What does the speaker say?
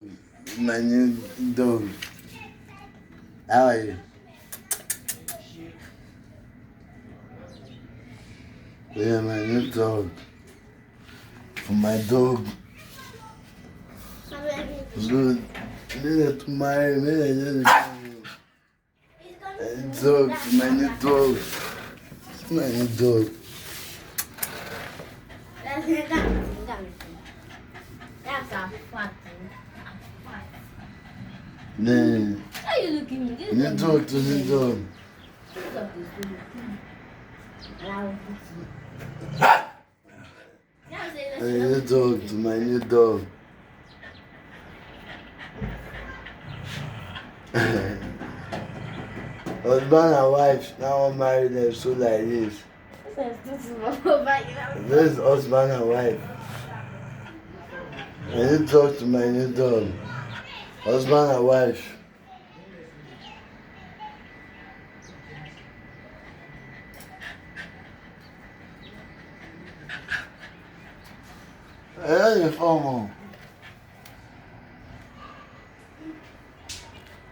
My new dog. How are you? Yeah, my new dog. For my dog. Good. Need to marry me. Dog, my new dog. My new dog. Then, Why are you looking at me? new dog to new dog. My new dog to my new dog. Husband and wife now married them so like this. This is husband and wife. I need to talk to my new dog. Husband and wife. I don't know.